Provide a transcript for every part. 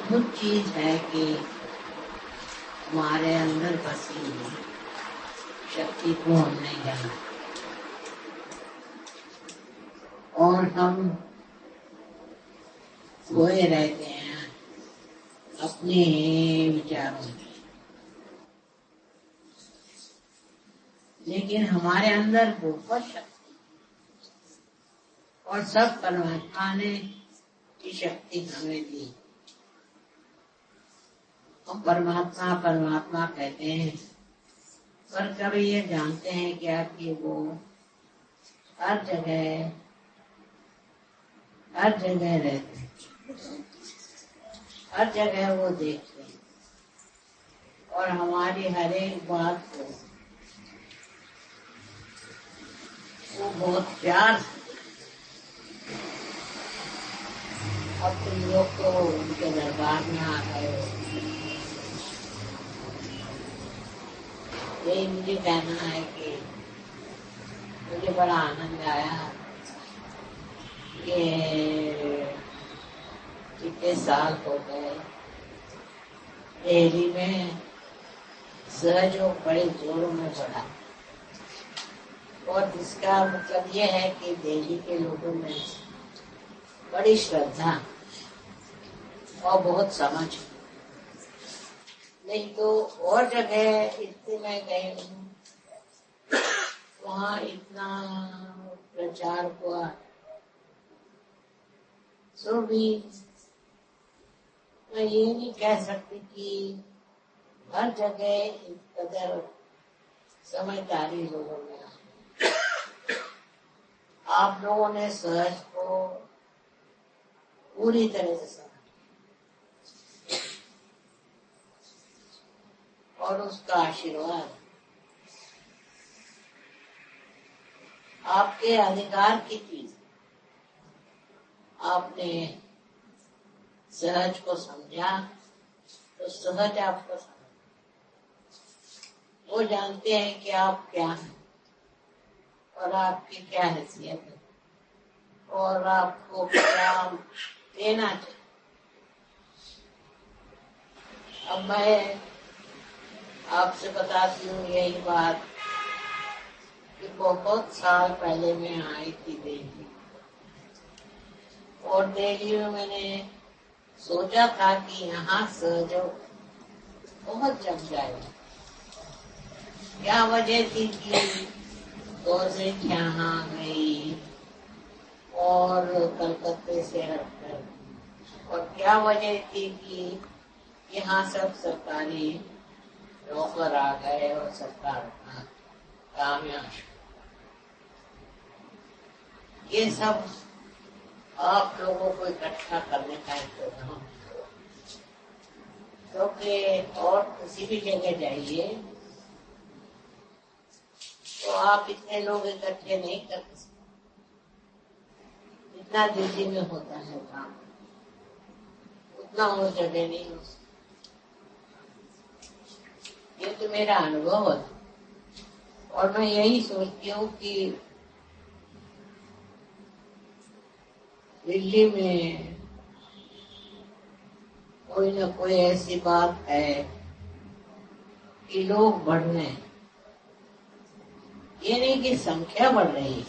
अद्भुत चीज है कि हमारे अंदर बसी हुई शक्ति को हम नहीं जानते और हम सोए रहते हैं अपने विचारों में, लेकिन हमारे अंदर बहुत शक्ति और सब परमात्मा ने की शक्ति हमें दी। हम परमात्मा परमात्मा कहते हैं, पर कभी ये जानते हैं क्या कि वो हर जगह रहते हैं, हर जगह वो देखते हैं और हमारी हर एक बात को वो बहुत प्यार से। अब तुम लोग तो उनके दरबार में आ गए हो, यही मुझे कहना है कि मुझे बड़ा आनंद आया कि कितने साल हो गए दिल्ली में सहयोग बड़े जोरों में बढ़ा, और जिसका मतलब ये है कि दिल्ली के लोगों में बड़ी श्रद्धा और बहुत समझ। नहीं तो और जगह इतने मैं गई हूँ, वहाँ इतना प्रचार हुआ तो भी मैं ये नहीं कह सकती कि हर जगह इस कदर समझदारी लोगों में है। आप लोगों ने सहज को पूरी तरह से समझा और उसका आशीर्वाद आपके अधिकार की चीज। आपने सहज को समझा तो सहज आपको समझ, वो जानते हैं कि आप क्या हैं और आपकी क्या हैसियत है और आपको क्या देना चाहिए। अब मैं आपसे बताती हूँ यही बात कि बहुत साल पहले मैं आई थी दिल्ली, और दिल्ली में मैंने सोचा था कि यहाँ सहयोग बहुत जम जाएगा। क्या वजह थी कि गवर्नमेंट यहाँ गई और कलकत्ते से हटकर, और क्या वजह थी कि यहाँ सब सरकारी नौकर आ गए और सरकार अपना काम यहाँ। ये सब आप लोगों को इकट्ठा करने का प्रोग्राम, क्योंकि और किसी भी जगह जाइए तो आप इतने लोग इकट्ठे नहीं कर सकते जितना दिल्ली में होता है काम, उतना वो जगह नहीं हो सकता। ये तो मेरा अनुभव है और मैं यही सोचती हूँ कि दिल्ली में कोई न कोई ऐसी बात है कि लोग बढ़ रहे हैं। ये नहीं कि संख्या बढ़ रही है,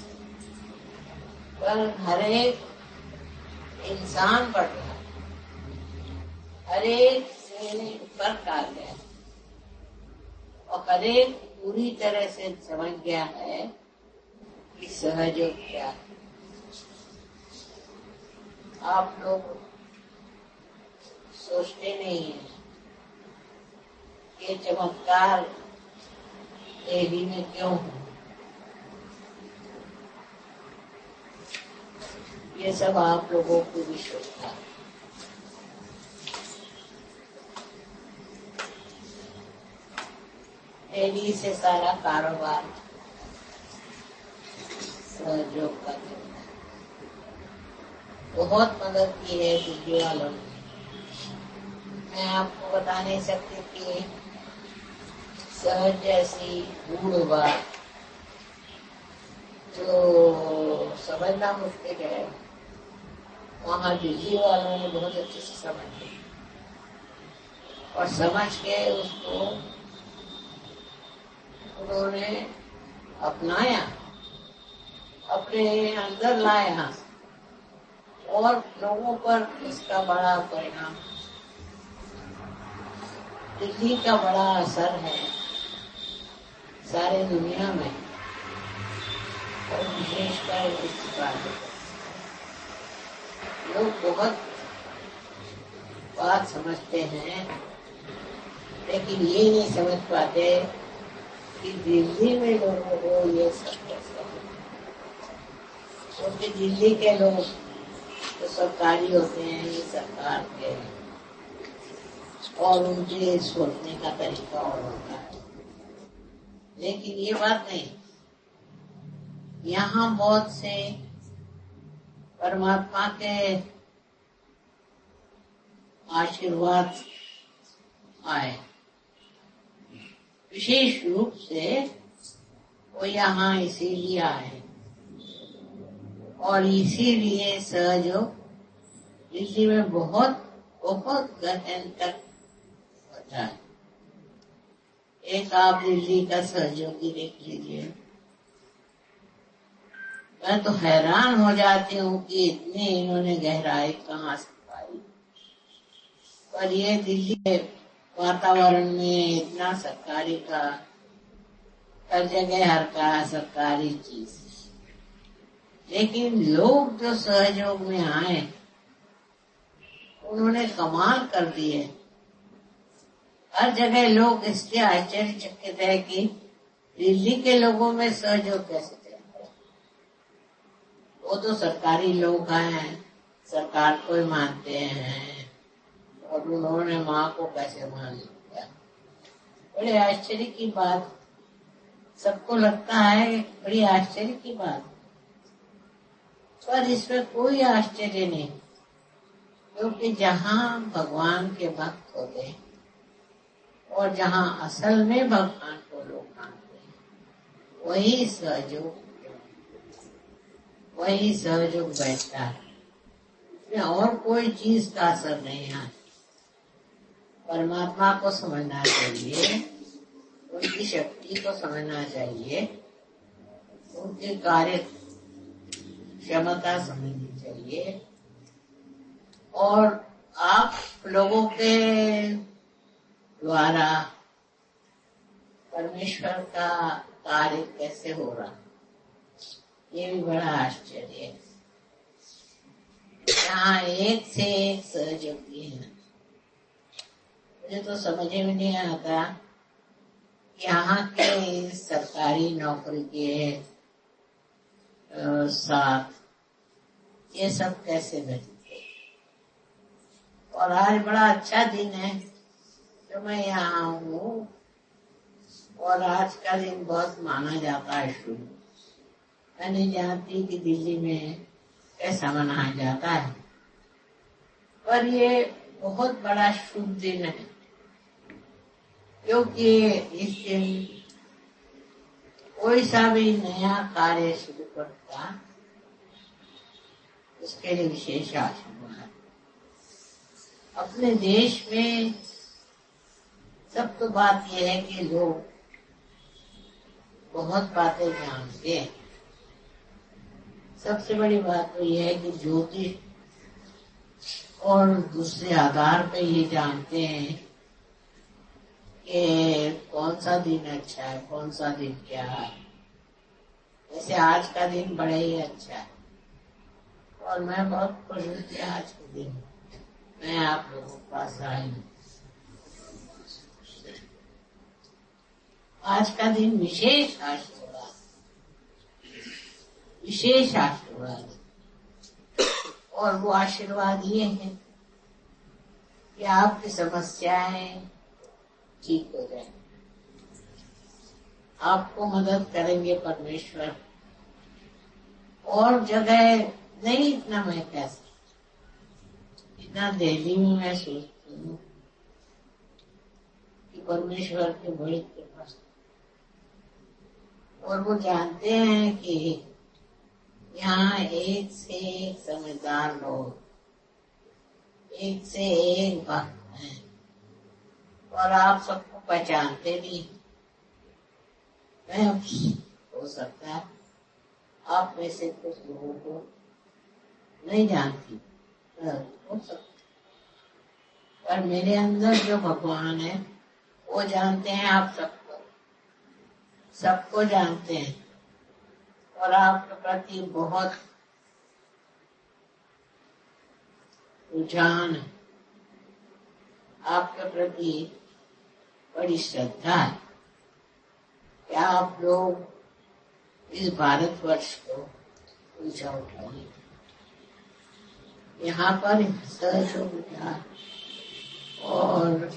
पर हर एक इंसान बढ़ रहा है, हर एक से फर्क आ गया है और हर एक पूरी तरह से समझ गया है कि सहयोग क्या है। आप लोग सोचते नहीं हैं ये चमत्कार दिल्ली में क्यों है। ये सब आप लोगों को भी सोचता है। दिल्ली से सारा कारोबार सहयोग का बहुत मदद की है दिल्ली वालों ने। मैं आपको बता नहीं सकती कि सहज जैसी बूढ़ बात जो समझना मुश्किल है, वहाँ दिल्ली वालों ने बहुत अच्छे से समझ लिया। और समझ के उसको उन्होंने अपनाया, अपने अंदर लाया और लोगों पर इसका बड़ा परिणाम, दिल्ली का बड़ा असर है सारे दुनिया में और विशेषकर इस बात लोग बहुत बात समझते हैं, लेकिन ये नहीं समझ पाते कि दिल्ली में लोगों को ये सब कैसे है। क्योंकि दिल्ली के लोग तो सरकारी होते हैं, ये सरकार के, और उनके सोचने का तरीका और होता है। लेकिन ये बात नहीं, यहाँ बहुत से परमात्मा के आशीर्वाद आए, विशेष रूप से वो यहाँ इसीलिए आए और इसीलिए सहयोग दिल्ली में बहुत बहुत गहन तक होता है। एक आप दिल्ली का सहयोगी देख लीजिए, मैं तो हैरान हो जाती हूँ कि इतनी इन्होंने गहराई कहाँ से पाई। पर ये दिल्ली के वातावरण में इतना सरकारी का, हर जगह हर का सरकारी चीज, लेकिन लोग जो सहयोग में आए उन्होंने कमाल कर दिए। हर जगह लोग इसलिए आश्चर्यचकित है कि दिल्ली के लोगों में सहयोग कैसे चलता है। वो तो सरकारी लोग हैं, सरकार को ही मानते हैं और उन्होंने माँ को कैसे मान लिया। बड़े आश्चर्य की बात, सबको लगता है बड़ी आश्चर्य की बात, पर इसमें कोई आश्चर्य नहीं, क्योंकि जहाँ भगवान के भक्त होते हैं और जहाँ असल में भगवान को लोग मानते हैं, वही सहयोग बैठता है। इसमें और कोई चीज का असर नहीं है। परमात्मा को समझना चाहिए, उनकी शक्ति को समझना चाहिए, उनके कार्य क्षमता समझनी चाहिए और आप लोगों के द्वारा परमेश्वर का कार्य कैसे हो रहा, ये भी बड़ा आश्चर्य है। यहाँ एक से एक सहयोगी है। मुझे तो समझ में नहीं आता यहाँ के सरकारी नौकरी के साथ ये सब कैसे बैठते। और आज बड़ा अच्छा दिन है जो मैं यहाँ हूँ और आज का दिन बहुत माना जाता है शुभ। मैं नहीं जानती कि दिल्ली में कैसा मनाया जाता है, पर ये बहुत बड़ा शुभ दिन है, क्योंकि इस दिन कोई सा भी नया कार्य शुरू करता उसके लिए विशेष आशीर्वाद। अपने देश में सब तो बात यह है कि लोग बहुत बातें जानते हैं। सबसे बड़ी बात तो यह है कि ज्योतिष और दूसरे आधार पे ये जानते हैं कि कौन सा दिन अच्छा है, कौन सा दिन क्या है। वैसे आज का दिन बड़ा ही अच्छा है और मैं बहुत खुश हूँ कि आज के दिन मैं आप लोगों के पास आई हूँ। आज का दिन विशेष आशीर्वाद, विशेष आशीर्वाद, और वो आशीर्वाद ये है कि आपकी समस्याएं ठीक हो जाए। आपको मदद करेंगे परमेश्वर। और जगह नहीं इतना मैं कह सकती, इतना दिल्ली में मैं सोचती हूँ कि परमेश्वर की बड़ी कृपा, और वो जानते हैं कि यहाँ एक से एक समझदार लोग, एक से एक भक्त हैं और आप सबको पहचानते नहीं। मैं हो सकता है आप में से कुछ लोगों को नहीं जानती, हो सकता, पर मेरे अंदर जो भगवान है वो जानते हैं आप सबको, सबको जानते हैं, और आपके प्रति बहुत रुझान है, आपके प्रति बड़ी श्रद्धा है कि आप लोग इस भारतवर्ष को ऊंचा उठाइए। यहाँ पर सहयोग और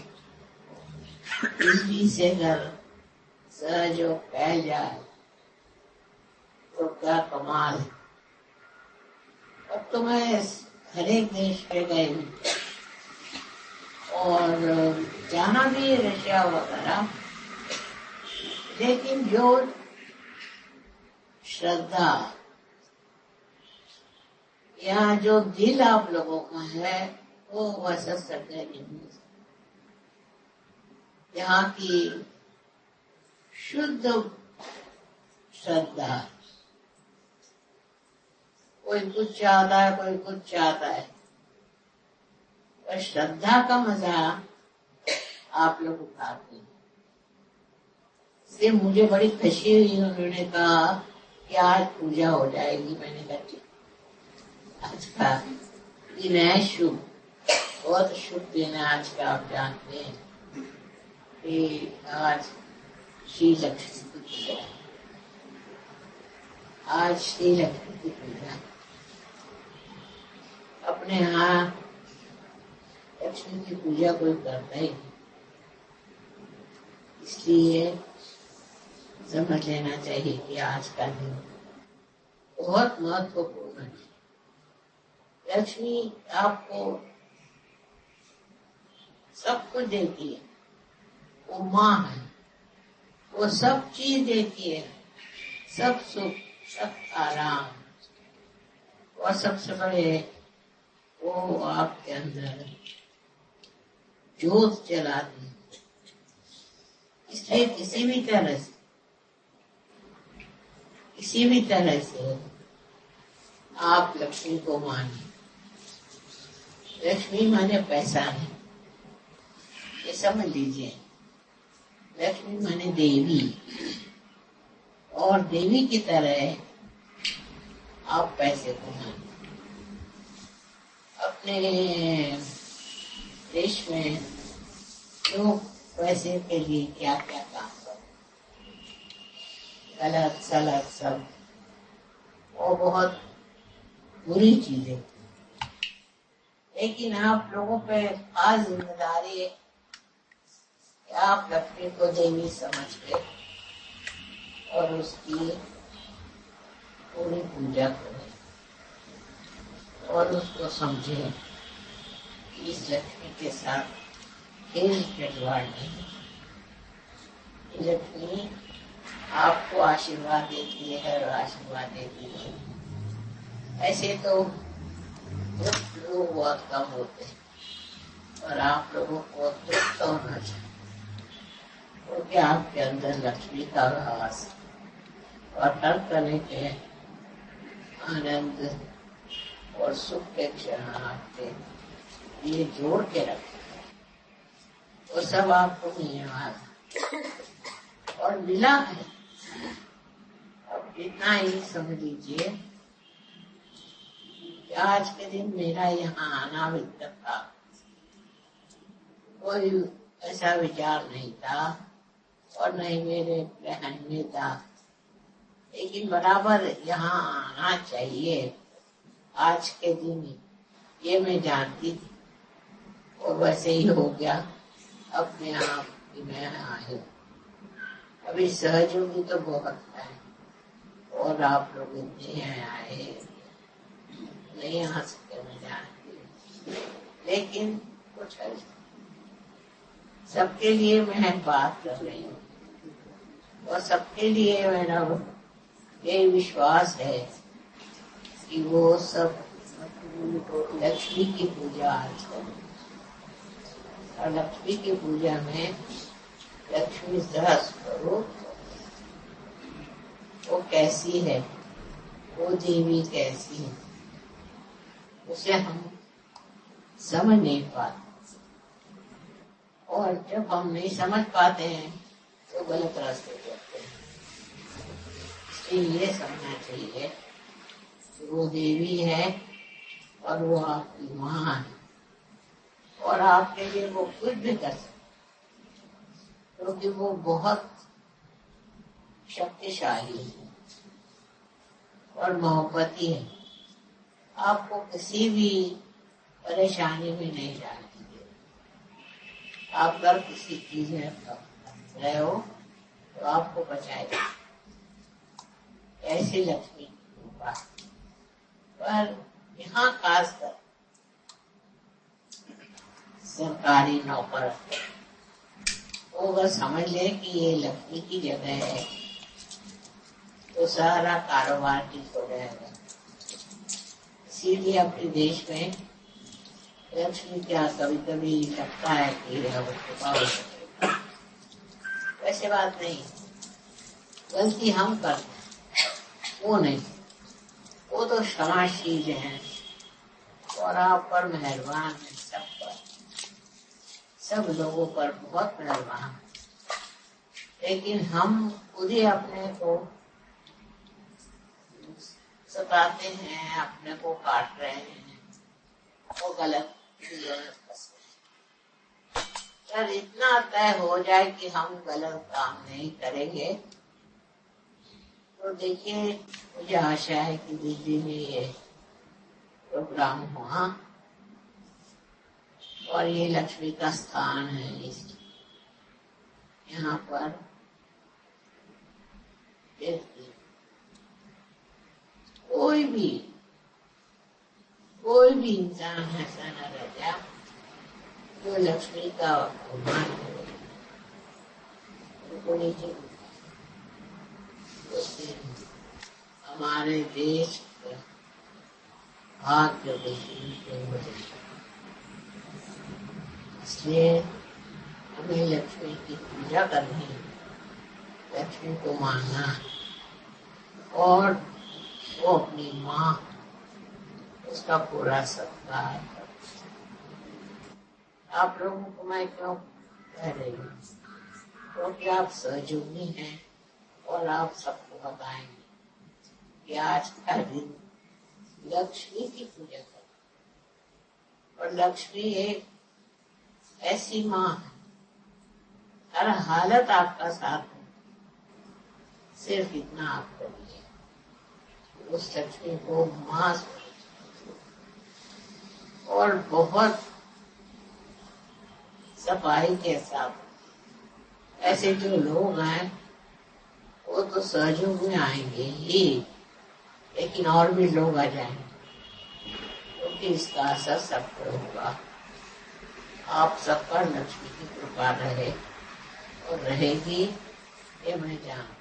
इसी से अगर सहयोग फैल जाए तो क्या कमाल है। अब तो मैं हर एक देश पे गई हूँ और जाना भी रशिया वगैरह, लेकिन जो श्रद्धा या जो दिल आप लोगों का है वो वैसा सत्य नहीं। यहाँ की शुद्ध श्रद्धा, कोई कुछ चाहता है कोई कुछ चाहता है, पर श्रद्धा का मजा आप लोग उठाते हैं। इसलिए मुझे बड़ी खुशी हुई, उन्होंने कहा कि आज पूजा हो जाएगी। मैंने कहा ठीक। आज का दिन है शुभ, बहुत शुभ दिन है आज का। आप जानते हैं कि आज श्री लक्ष्मी की पूजा, आज श्री लक्ष्मी की पूजा। अपने यहाँ लक्ष्मी की पूजा कोई करता ही नहीं, इसलिए समझ लेना चाहिए कि आज का दिन बहुत महत्वपूर्ण है। लक्ष्मी आपको सब कुछ देती है, वो माँ है, वो सब चीज देती है, सब सुख, सब आराम, और सबसे बड़े वो आपके अंदर जोत जलाती है। इसलिए किसी भी तरह से आप लक्ष्मी को मानिए। लक्ष्मी माने पैसा नहीं, ये समझ लीजिए। लक्ष्मी माने देवी, और देवी की तरह आप पैसे को मानिए। अपने देश में लोग पैसे के लिए क्या क्या काम करते, गलत सलत सब, वो बहुत बुरी चीजें। लेकिन आप लोगों पे खास जिम्मेदारी है कि आप लक्ष्मी को देवी समझ के और उसकी पूरी पूजा करें और उसको समझें कि इस लक्ष्मी के साथ खेल खिलवाड़ नहीं। लक्ष्मी आपको आशीर्वाद देती है और आशीर्वाद देती है। ऐसे तो लोग बहुत कम होते हैं, और आप लोगों को तृप्त होना चाहिए, क्योंकि आपके अंदर लक्ष्मी का वास और हर तरह के आनंद और सुख के क्षण आपके लिए जोड़ के रखते, वो सब आपको मिलने वाला और मिला है। अब इतना ही समझ लीजिए कि आज के दिन मेरा यहाँ आना विकट था, कोई ऐसा विचार नहीं था और नहीं मेरे प्लान में था, लेकिन बराबर यहाँ आना चाहिए आज के दिन, ये मैं जानती थी और वैसे ही हो गया अपने आप कि मैं आई। अभी सहयोगी तो बहुत है और आप लोग इतने आए नहीं आ सके, मैं जानती, लेकिन कुछ है सबके लिए मैं बात कर रही हूँ और सबके लिए मेरा ये विश्वास है कि वो सब लक्ष्मी की पूजा आज करें। और लक्ष्मी की पूजा में लक्ष्मी सहस्त्ररूप वो कैसी है, वो देवी कैसी है, उसे हम समझ नहीं पाते। और जब हम नहीं समझ पाते हैं तो गलत रास्ते चलते हैं। इसलिए ये समझना चाहिए कि वो देवी है और वो आपकी माँ है और आपके लिए वो कुछ भी कर सकती, क्योंकि वो बहुत शक्तिशाली है और मोहब्बती है। आपको किसी भी परेशानी में नहीं डालती है। आप अगर किसी चीज में फंस रहे हो तो आपको बचाएगा, ऐसी लक्ष्मी की कृपा। पर यहाँ खासकर सरकारी नौकर वो अगर समझ ले कि ये लक्ष्मी की जगह है तो सारा कारोबार ठीक हो जाएगा। इसीलिए अपने देश में लक्ष्मी क्या कभी कभी लगता है कि वैसे बात नहीं, गलती हम करते हैं, वो नहीं। वो तो क्षमाशील है और आप पर मेहरबान है, सब पर, सब लोगों पर बहुत मेहरबान। लेकिन हम खुद ही अपने को सताते हैं, अपने को काट रहे हैं, वो गलत। जब इतना तय हो जाए कि हम गलत काम नहीं करेंगे तो देखिए, मुझे आशा है कि दिल्ली में ये प्रोग्राम हुआ और ये लक्ष्मी का स्थान है। इस यहाँ पर कोई भी इंसान ऐसा न रह जाए जो लक्ष्मी का अपमान करे, उनको नीचे। हमारे देश का भाग्य इसलिए हमें लक्ष्मी की पूजा करनी, लक्ष्मी को मानना और वो अपनी माँ, उसका पूरा सत्कार। आप लोगों को मैं क्यों कह रही हूँ, क्योंकि आप सहयोगी हैं और आप सबको बताएंगे कि आज का दिन लक्ष्मी की पूजा करो। और लक्ष्मी एक ऐसी माँ है, हर हालत आपका साथ है। सिर्फ इतना आप करिए, उस लक्ष्मी को माँ और बहुत सफाई के साथ। ऐसे जो लोग हैं वो तो सहयोग में आएंगे ही, लेकिन और भी लोग आ जाएंगे, क्योंकि इसका असर सब पर होगा। आप सब पर लक्ष्मी की कृपा रहे और रहेगी, ये मैं जानता हूँ।